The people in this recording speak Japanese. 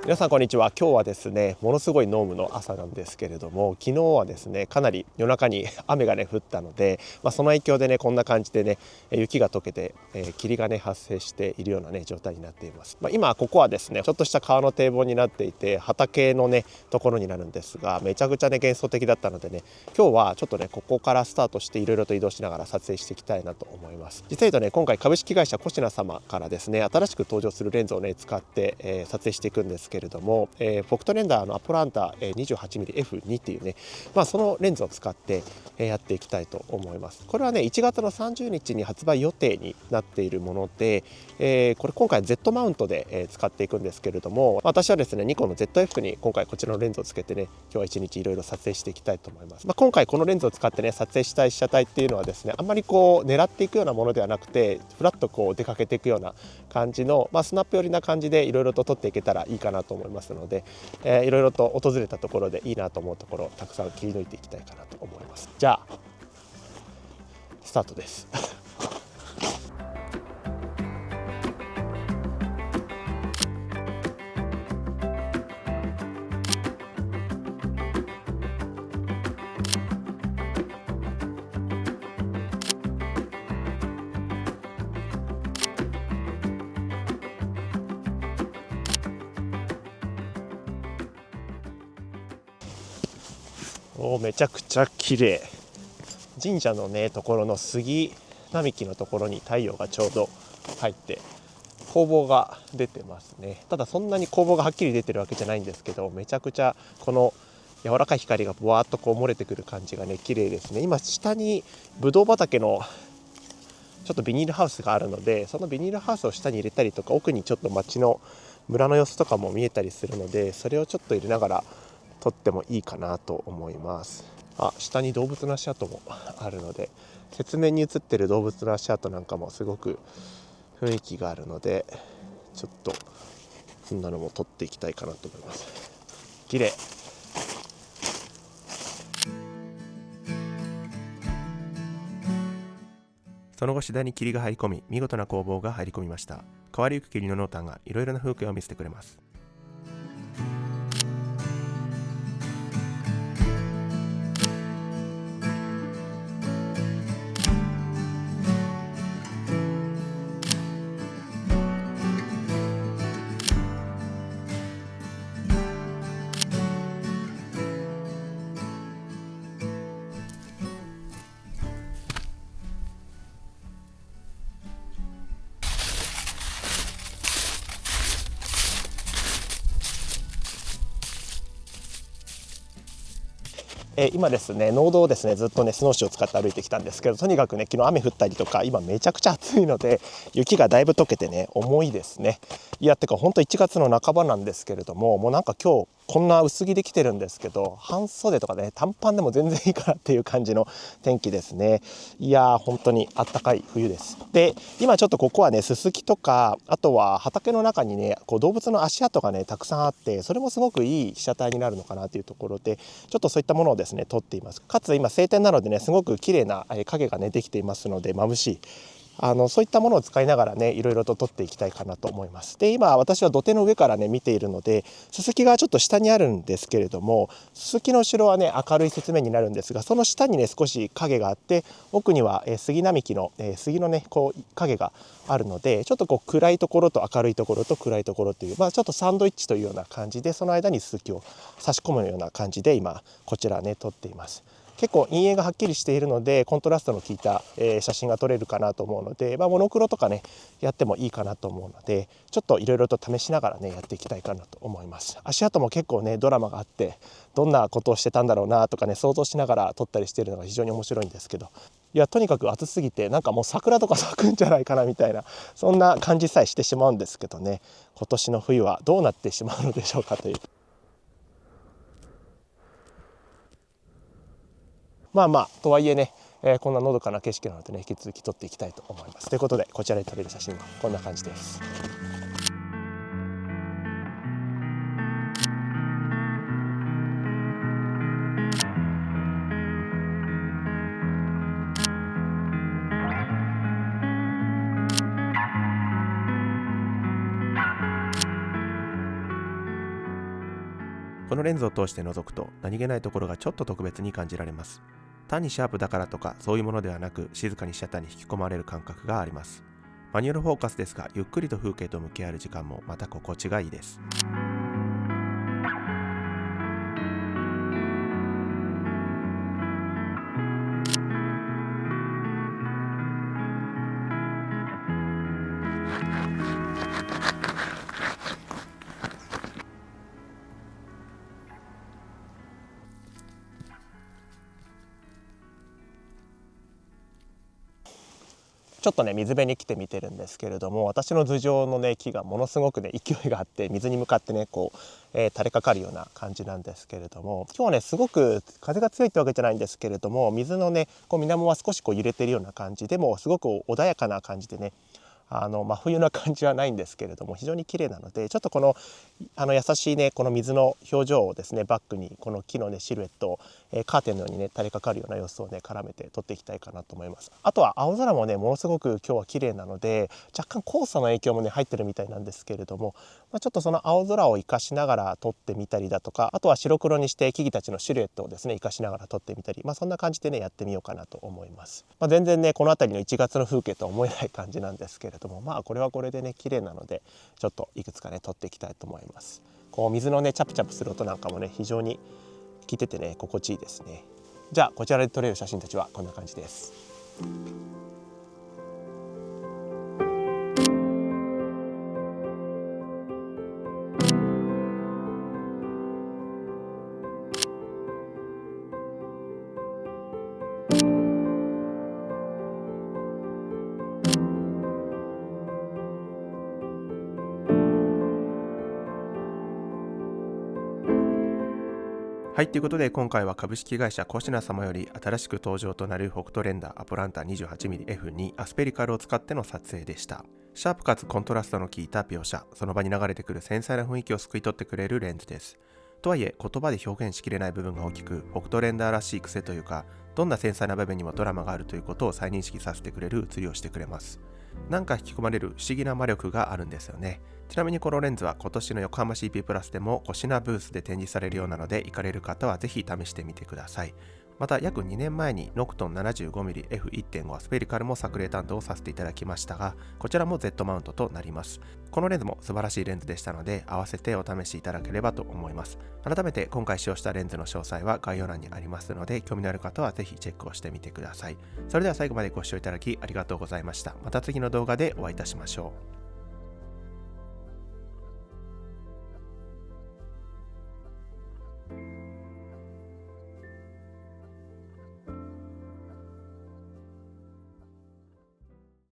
皆さんこんにちは。今日はですねものすごい濃霧の朝なんですけれども、昨日はですねかなり夜中に雨がね降ったので、その影響でねこんな感じでね雪が溶けて、霧がね発生しているようなね状態になっています。今ここはですねちょっとした川の堤防になっていて、畑のねところになるんですが、めちゃくちゃね幻想的だったのでね、今日はちょっとねここからスタートしていろいろと移動しながら撮影していきたいなと思います。実は言うとね、今回株式会社コシナ様からですね新しく登場するレンズをね使って、撮影していくんですけれども、フォクトレンダーのアポランタ 28mm F2 っていうね、そのレンズを使って、やっていきたいと思います。これはね1月の30日に発売予定になっているもので、これ今回 Z マウントで、使っていくんですけれども、私はですねニコンの ZF に今回こちらのレンズをつけてね、今日は一日いろいろ撮影していきたいと思います。今回このレンズを使ってね撮影したい被写体っていうのはですね、あんまりこう狙っていくようなものではなくて、フラッとこう出かけていくような感じの、スナップ寄りな感じでいろいろと撮っていけたらいいかなと思いますので、いろいろと訪れたところでいいなと思うところをたくさん切り抜いていきたいかなと思います。じゃあスタートですめちゃくちゃ綺麗。神社のねところの杉並木のところに太陽がちょうど入って光芒が出てますね。ただそんなに光芒がはっきり出てるわけじゃないんですけど、めちゃくちゃこの柔らかい光がぶわーっとこう漏れてくる感じがね綺麗ですね。今下にブドウ畑のちょっとビニールハウスがあるので、そのビニールハウスを下に入れたりとか、奥にちょっと町の村の様子とかも見えたりするので、それをちょっと入れながら撮ってもいいかなと思います。下に動物の足跡もあるので、雪面に映ってる動物の足跡なんかもすごく雰囲気があるので、ちょっとそんなのも撮っていきたいかなと思います。綺麗。その後次第に霧が入り込み、見事な光芒が入り込みました。変わりゆく霧の濃淡がいろいろな風景を見せてくれます。今ですね農道をですねずっとねスノーシューを使って歩いてきたんですけど、とにかくね昨日雨降ったりとか今めちゃくちゃ暑いので、雪がだいぶ溶けてね重いですね。いやてか本当1月の半ばなんですけれども、もうなんか今日こんな薄着で来てるんですけど、半袖とかね短パンでも全然いいかなっていう感じの天気ですね。いや本当にあったかい冬です。で今ちょっとここはねススキとか、あとは畑の中にねこう動物の足跡がねたくさんあって、それもすごくいい被写体になるのかなというところで、ちょっとそういったものをですね撮っています。かつ今晴天なのでねすごく綺麗な影がねできていますので、眩しいそういったものを使いながらねいろいろと撮っていきたいかなと思います。で今私は土手の上からね見ているので、ススキがちょっと下にあるんですけれども、ススキの後ろはね明るい雪面になるんですが、その下にね少し影があって、奥には杉並木の杉のねこう影があるので、ちょっとこう暗いところと明るいところと暗いところという、ちょっとサンドイッチというような感じで、その間にススキを差し込むような感じで今こちらね撮っています。結構陰影がはっきりしているのでコントラストの効いた写真が撮れるかなと思うので、モノクロとかねやってもいいかなと思うので、ちょっといろいろと試しながらねやっていきたいかなと思います。足跡も結構ねドラマがあって、どんなことをしてたんだろうなとかね想像しながら撮ったりしているのが非常に面白いんですけど、いやとにかく暑すぎてなんかもう桜とか咲くんじゃないかなみたいな、そんな感じさえしてしまうんですけどね、今年の冬はどうなってしまうのでしょうかという。とはいえね、こんなのどかな景色なのでね引き続き撮っていきたいと思います。ということでこちらで撮れる写真はこんな感じです。このレンズを通して覗くと何気ないところがちょっと特別に感じられます。単にシャープだからとかそういうものではなく、静かにシャッターに引き込まれる感覚があります。マニュアルフォーカスですが、ゆっくりと風景と向き合える時間もまた心地がいいです。ちょっとね水辺に来てみてるんですけれども、私の頭上のね木がものすごくね勢いがあって、水に向かってねこう、垂れかかるような感じなんですけれども、今日はねすごく風が強いってわけじゃないんですけれども、水のねこう水面は少しこう揺れてるような感じでも、すごく穏やかな感じでね、真冬な感じはないんですけれども、非常に綺麗なので、ちょっとこの優しいねこの水の表情をですねバックに、この木のねシルエットを、カーテンのようにね垂れかかるような様子をね絡めて撮っていきたいかなと思います。あとは青空もねものすごく今日は綺麗なので、若干黄砂の影響もね入ってるみたいなんですけれども、ちょっとその青空を生かしながら撮ってみたりだとか、あとは白黒にして木々たちのシルエットをですね生かしながら撮ってみたり、そんな感じでねやってみようかなと思います。全然ねこの辺りの1月の風景とは思えない感じなんですけれども、これはこれでね綺麗なので、ちょっといくつかね撮っていきたいと思います。こう水のねチャプチャプする音なんかもね非常に聞いててね心地いいですね。じゃあこちらで撮れる写真たちはこんな感じです。はい、ということで今回は株式会社コシナ様より新しく登場となる北斗レンダーアポランタ 28mm F2 アスペリカルを使っての撮影でした。シャープかつコントラストの効いた描写、その場に流れてくる繊細な雰囲気を救い取ってくれるレンズです。とはいえ言葉で表現しきれない部分が大きく、北斗レンダーらしい癖というか、どんな繊細な部分にもドラマがあるということを再認識させてくれる写りをしてくれます。なんか引き込まれる不思議な魔力があるんですよね。ちなみにこのレンズは今年の横浜 CP プラスでもコシナブースで展示されるようなので、行かれる方はぜひ試してみてください。また約2年前にノクトン 75mm F1.5 アスペリカルも作例担当させていただきましたが、こちらも Z マウントとなります。このレンズも素晴らしいレンズでしたので、合わせてお試しいただければと思います。改めて今回使用したレンズの詳細は概要欄にありますので、興味のある方はぜひチェックをしてみてください。それでは最後までご視聴いただきありがとうございました。また次の動画でお会いいたしましょう。